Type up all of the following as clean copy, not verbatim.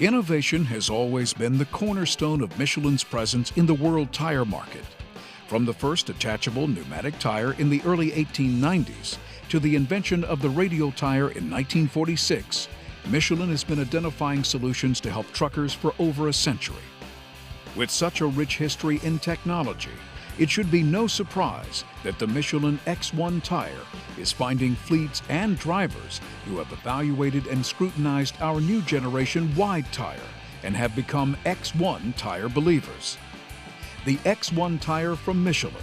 Innovation has always been the cornerstone of Michelin's presence in the world tire market. From the first detachable pneumatic tire in the early 1890s to the invention of the radial tire in 1946, Michelin has been identifying solutions to help truckers for over a century. With such a rich history in technology, it should be no surprise that the Michelin X1 tire is finding fleets and drivers who have evaluated and scrutinized our new generation wide tire and have become X1 tire believers. The X1 tire from Michelin,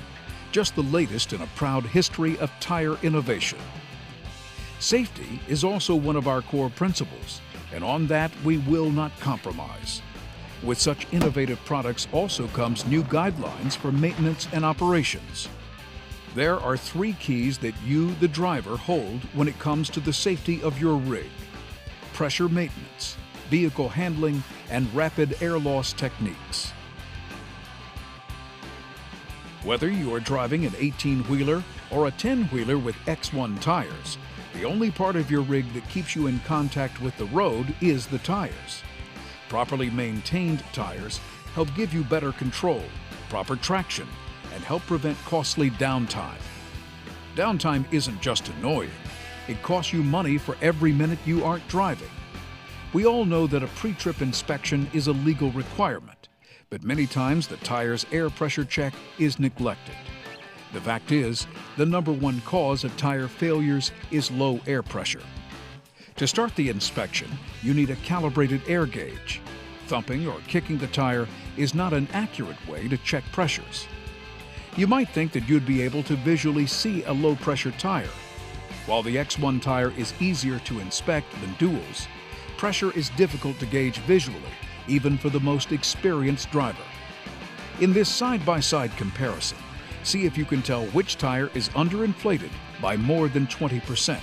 just the latest in a proud history of tire innovation. Safety is also one of our core principles, and on that we will not compromise. With such innovative products also comes new guidelines for maintenance and operations. There are 3 keys that you, the driver, hold when it comes to the safety of your rig: pressure maintenance, vehicle handling, and rapid air loss techniques. Whether you are driving an 18-wheeler or a 10-wheeler with X1 tires, the only part of your rig that keeps you in contact with the road is the tires. Properly maintained tires help give you better control, proper traction, and help prevent costly downtime. Downtime isn't just annoying, it costs you money for every minute you aren't driving. We all know that a pre-trip inspection is a legal requirement, but many times the tire's air pressure check is neglected. The fact is, the #1 cause of tire failures is low air pressure. To start the inspection, you need a calibrated air gauge. Thumping or kicking the tire is not an accurate way to check pressures. You might think that you'd be able to visually see a low-pressure tire. While the X1 tire is easier to inspect than duals, pressure is difficult to gauge visually, even for the most experienced driver. In this side-by-side comparison, see if you can tell which tire is underinflated by more than 20%.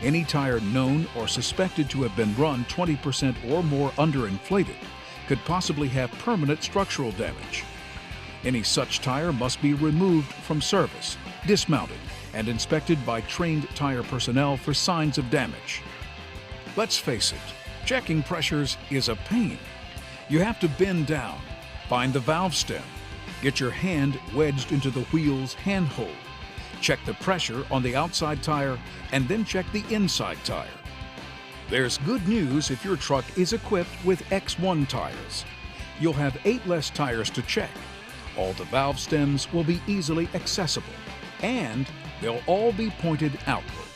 Any tire known or suspected to have been run 20% or more underinflated could possibly have permanent structural damage. Any such tire must be removed from service, dismounted, and inspected by trained tire personnel for signs of damage. Let's face it, checking pressures is a pain. You have to bend down, find the valve stem, get your hand wedged into the wheel's handhold, check the pressure on the outside tire, and then check the inside tire. There's good news if your truck is equipped with X1 tires. You'll have 8 less tires to check. All the valve stems will be easily accessible, and they'll all be pointed outward.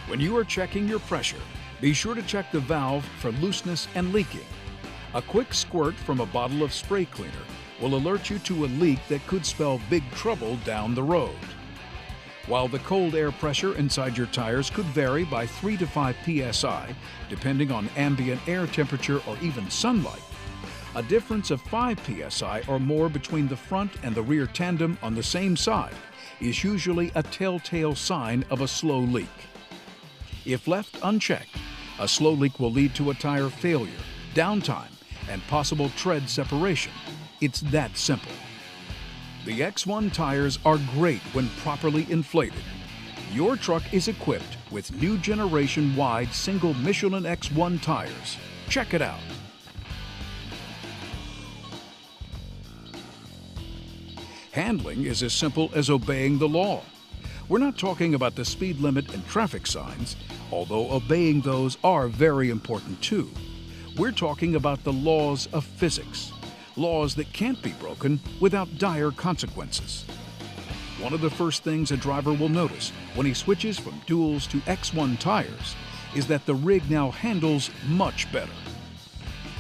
When you are checking your pressure, be sure to check the valve for looseness and leaking. A quick squirt from a bottle of spray cleaner will alert you to a leak that could spell big trouble down the road. While the cold air pressure inside your tires could vary by 3 to 5 psi, depending on ambient air temperature or even sunlight, a difference of 5 psi or more between the front and the rear tandem on the same side is usually a telltale sign of a slow leak. If left unchecked, a slow leak will lead to a tire failure, downtime, and possible tread separation. It's that simple. The X1 tires are great when properly inflated. Your truck is equipped with new generation wide single Michelin X1 tires. Check it out. Handling is as simple as obeying the law. We're not talking about the speed limit and traffic signs, although obeying those are very important too. We're talking about the laws of physics. Laws that can't be broken without dire consequences. One of the first things a driver will notice when he switches from duals to X1 tires is that the rig now handles much better.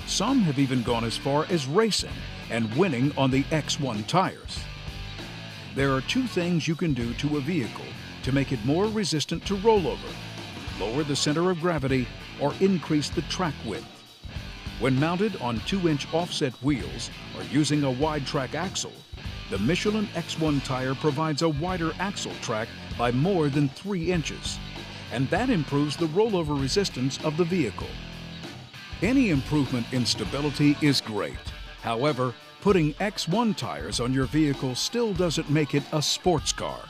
Some have even gone as far as racing and winning on the X1 tires. There are 2 things you can do to a vehicle to make it more resistant to rollover: lower the center of gravity or increase the track width. When mounted on 2-inch offset wheels or using a wide track axle, the Michelin X1 tire provides a wider axle track by more than 3 inches, and that improves the rollover resistance of the vehicle. Any improvement in stability is great. However, putting X1 tires on your vehicle still doesn't make it a sports car.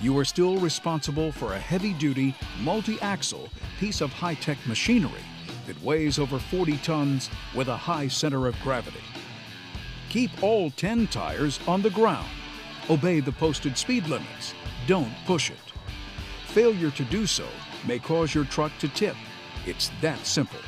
you are still responsible for a heavy-duty, multi-axle piece of high-tech machinery that weighs over 40 tons with a high center of gravity. Keep all 10 tires on the ground. Obey the posted speed limits. Don't push it. Failure to do so may cause your truck to tip. It's that simple.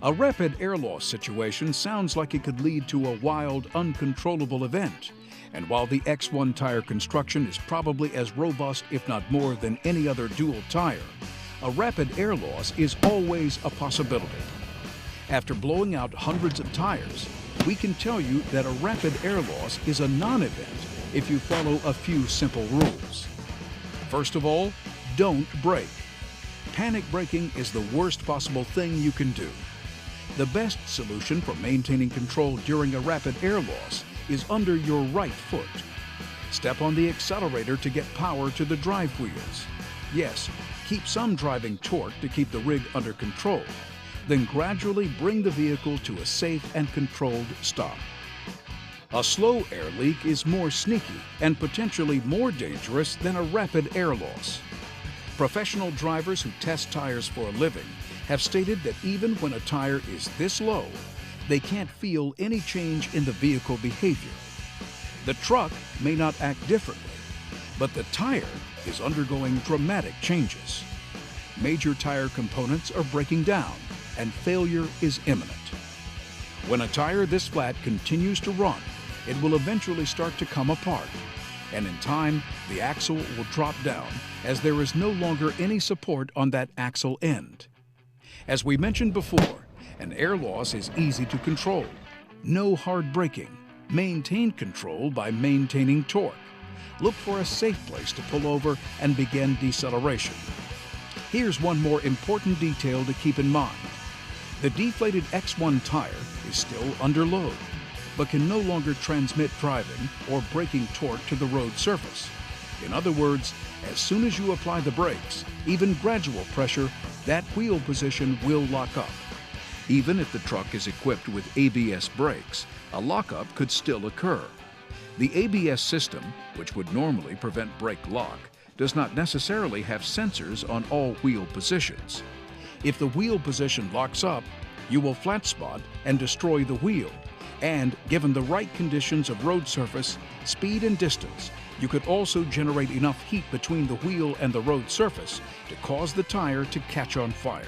A rapid air loss situation sounds like it could lead to a wild, uncontrollable event. And while the X1 tire construction is probably as robust, if not more, than any other dual tire, a rapid air loss is always a possibility. After blowing out hundreds of tires, we can tell you that a rapid air loss is a non-event if you follow a few simple rules. First of all, don't brake. Panic braking is the worst possible thing you can do. The best solution for maintaining control during a rapid air loss is under your right foot. Step on the accelerator to get power to the drive wheels. Yes, keep some driving torque to keep the rig under control. Then gradually bring the vehicle to a safe and controlled stop. A slow air leak is more sneaky and potentially more dangerous than a rapid air loss. Professional drivers who test tires for a living have stated that even when a tire is this low, they can't feel any change in the vehicle behavior. The truck may not act differently, but the tire is undergoing dramatic changes. Major tire components are breaking down, and failure is imminent. When a tire this flat continues to run, it will eventually start to come apart, and in time, the axle will drop down as there is no longer any support on that axle end. As we mentioned before, an air loss is easy to control. No hard braking. Maintain control by maintaining torque. Look for a safe place to pull over and begin deceleration. Here's one more important detail to keep in mind. The deflated X1 tire is still under load, but can no longer transmit driving or braking torque to the road surface. In other words, as soon as you apply the brakes, even gradual pressure, that wheel position will lock up. Even if the truck is equipped with ABS brakes, a lockup could still occur. The ABS system, which would normally prevent brake lock, does not necessarily have sensors on all wheel positions. If the wheel position locks up, you will flat spot and destroy the wheel. And given the right conditions of road surface, speed and distance, you could also generate enough heat between the wheel and the road surface to cause the tire to catch on fire.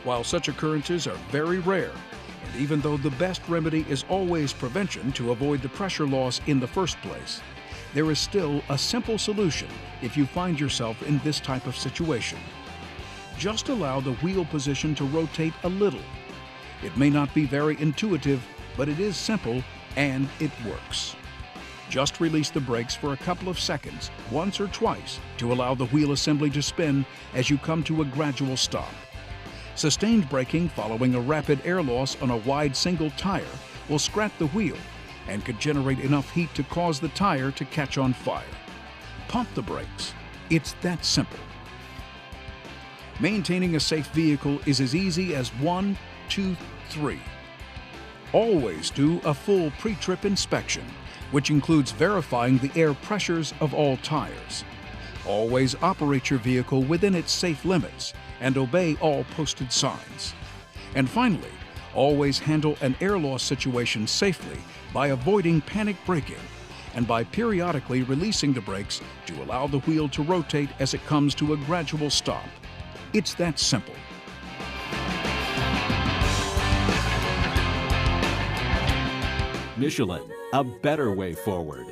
While such occurrences are very rare, and even though the best remedy is always prevention to avoid the pressure loss in the first place, there is still a simple solution if you find yourself in this type of situation. Just allow the wheel position to rotate a little. It may not be very intuitive, but it is simple and it works. Just release the brakes for a couple of seconds, once or twice, to allow the wheel assembly to spin as you come to a gradual stop. Sustained braking following a rapid air loss on a wide single tire will scrap the wheel and could generate enough heat to cause the tire to catch on fire. Pump the brakes. It's that simple. Maintaining a safe vehicle is as easy as 1, 2, 3. Always do a full pre-trip inspection, which includes verifying the air pressures of all tires. Always operate your vehicle within its safe limits and obey all posted signs. And finally, always handle an air loss situation safely by avoiding panic braking and by periodically releasing the brakes to allow the wheel to rotate as it comes to a gradual stop. It's that simple. Michelin, a better way forward.